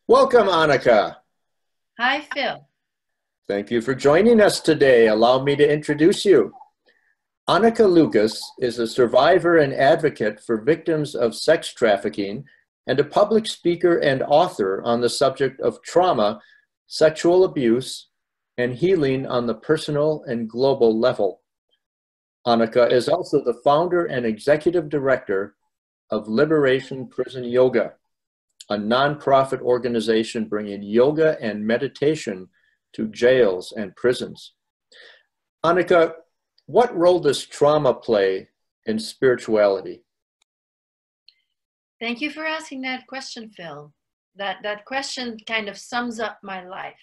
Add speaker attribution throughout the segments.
Speaker 1: Welcome, Anneke.
Speaker 2: Hi, Phil.
Speaker 1: Thank you for joining us today. Allow me to introduce you. Anneke Lucas is a survivor and advocate for victims of sex trafficking and a public speaker and author on the subject of trauma, sexual abuse, and healing on the personal and global level. Anneke is also the founder and executive director of Liberation Prison Yoga, a nonprofit organization bringing yoga and meditation to jails and prisons. Anneke, what role does trauma play in spirituality?
Speaker 2: Thank you for asking that question, Phil. That question kind of sums up my life.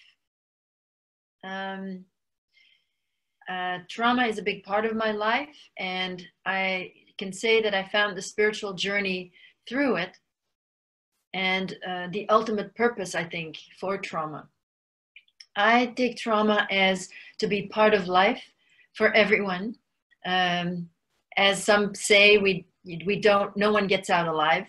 Speaker 2: Trauma is a big part of my life, and I can say that I found the spiritual journey through it and the ultimate purpose, I think, for trauma. I take trauma as to be part of life for everyone. As some say, no one gets out alive.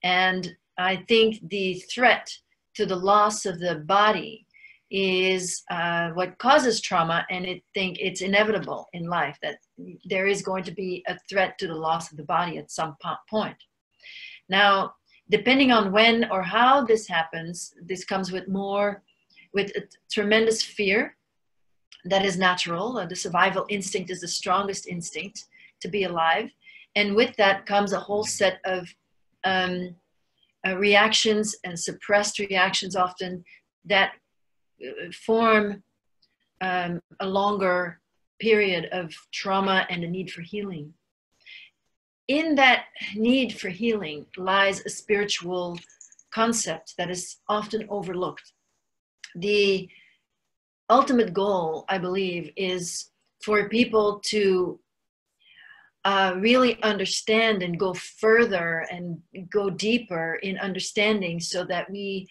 Speaker 2: And I think the threat to the loss of the body is what causes trauma, and I think it's inevitable in life that there is going to be a threat to the loss of the body at some point. Now, depending on when or how this happens, this comes with a tremendous fear that is natural. The survival instinct is the strongest instinct to be alive. And with that comes a whole set of reactions and suppressed reactions often that form a longer period of trauma and a need for healing. In that need for healing lies a spiritual concept that is often overlooked. The ultimate goal, I believe, is for people to really understand and go further and go deeper in understanding, so that we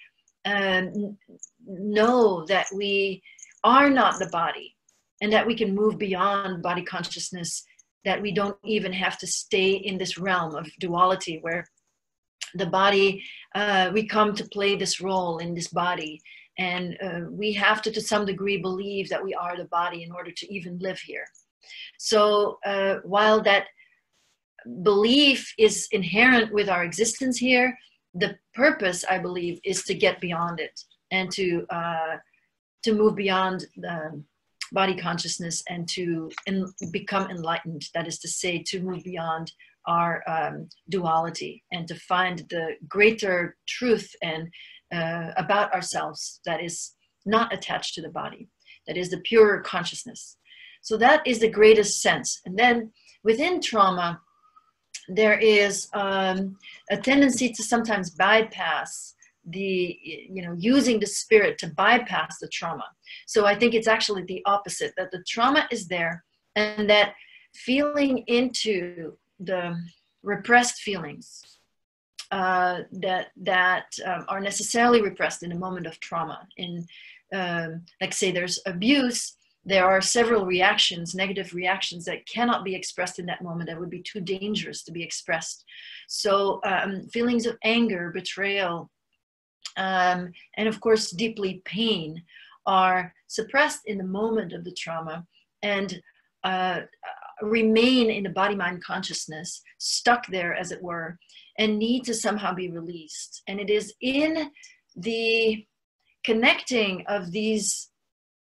Speaker 2: know that we are not the body and that we can move beyond body consciousness, that we don't even have to stay in this realm of duality where the body, we come to play this role in this body. And we have to some degree, believe that we are the body in order to even live here. So while that belief is inherent with our existence here, the purpose, I believe, is to get beyond it and to move beyond the body consciousness and to become enlightened. That is to say, to move beyond our duality and to find the greater truth and about ourselves that is not attached to the body, that is the pure consciousness. So that is the greatest sense. And then within trauma, there is a tendency to sometimes bypass using the spirit to bypass the trauma. So I think it's actually the opposite, that the trauma is there and that feeling into the repressed feelings that are necessarily repressed in a moment of trauma. Like say there's abuse, there are several reactions, negative reactions that cannot be expressed in that moment, that would be too dangerous to be expressed. So feelings of anger, betrayal, and of course deeply pain are suppressed in the moment of the trauma and remain in the body-mind consciousness, stuck there as it were, and need to somehow be released. And it is in the connecting of these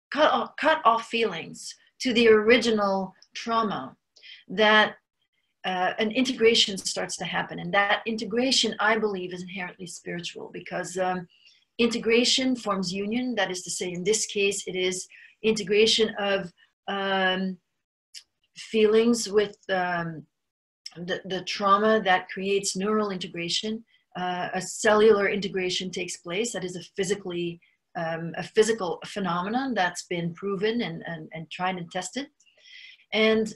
Speaker 2: cut off feelings to the original trauma that an integration starts to happen. And that integration, I believe, is inherently spiritual, because integration forms union. That is to say, in this case, it is integration of feelings with the trauma that creates neural integration. A cellular integration takes place. That is a physical phenomenon that's been proven and tried and tested. And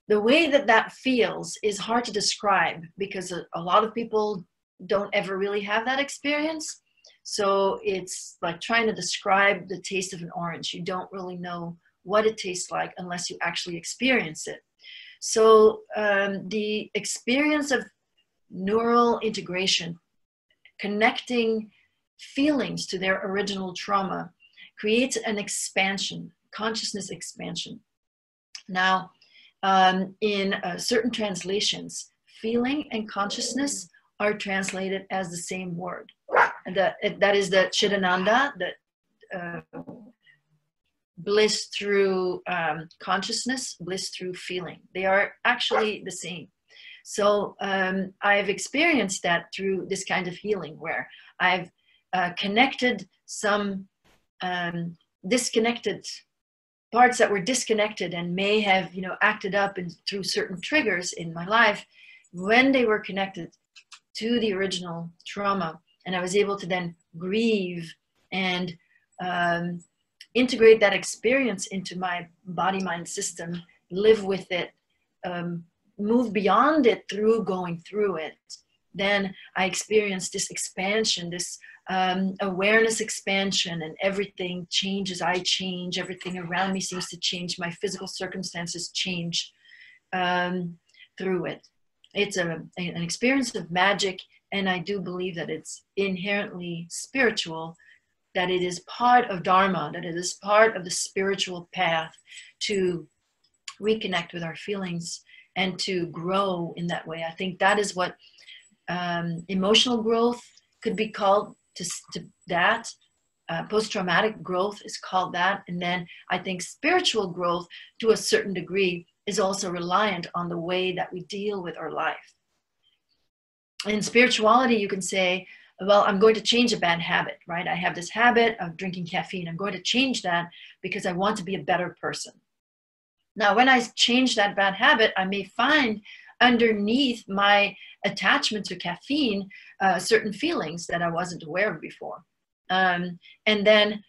Speaker 2: the way that feels is hard to describe, because a lot of people don't ever really have that experience. So it's like trying to describe the taste of an orange. You don't really know what it tastes like unless you actually experience it. So the experience of neural integration connecting feelings to their original trauma creates an expansion, consciousness expansion. Now, in certain translations, feeling and consciousness are translated as the same word. And that is the Chidananda, the bliss through consciousness, bliss through feeling. They are actually the same. So I've experienced that through this kind of healing, where I've connected some disconnected parts that were disconnected and may have, acted up through certain triggers in my life when they were connected to the original trauma. And I was able to then grieve and integrate that experience into my body-mind system, live with it, move beyond it through going through it. Then I experienced this expansion, this awareness expansion, and everything changes. I change. Everything around me seems to change. My physical circumstances change through it. It's an experience of magic, and I do believe that it's inherently spiritual, that it is part of Dharma, that it is part of the spiritual path to reconnect with our feelings and to grow in that way. I think that is what emotional growth could be called, to that. Post-traumatic growth is called that. And then I think spiritual growth, to a certain degree, is also reliant on the way that we deal with our life. In spirituality, you can say, well, I'm going to change a bad habit, right? I have this habit of drinking caffeine. I'm going to change that because I want to be a better person. Now, when I change that bad habit, I may find underneath my attachment to caffeine certain feelings that I wasn't aware of before. And then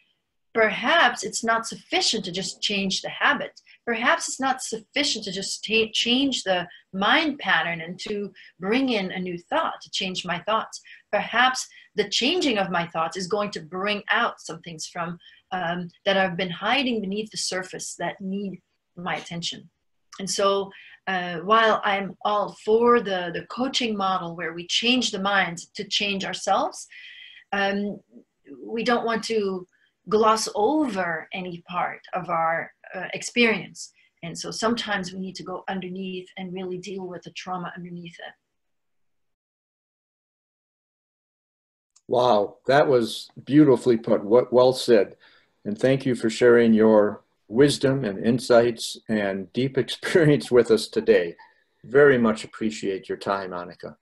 Speaker 2: perhaps it's not sufficient to just change the habit. Perhaps it's not sufficient to just change the mind pattern and to bring in a new thought, to change my thoughts. Perhaps the changing of my thoughts is going to bring out some things from that I've been hiding beneath the surface that need my attention. And so while I'm all for the coaching model where we change the mind to change ourselves, we don't want to gloss over any part of our experience. And so sometimes we need to go underneath and really deal with the trauma underneath it.
Speaker 1: Wow, that was beautifully put. Well said. And thank you for sharing your wisdom and insights and deep experience with us today. Very much appreciate your time, Anneke.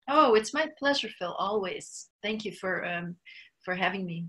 Speaker 2: Oh, it's my pleasure, Phil, always. Thank you for having me.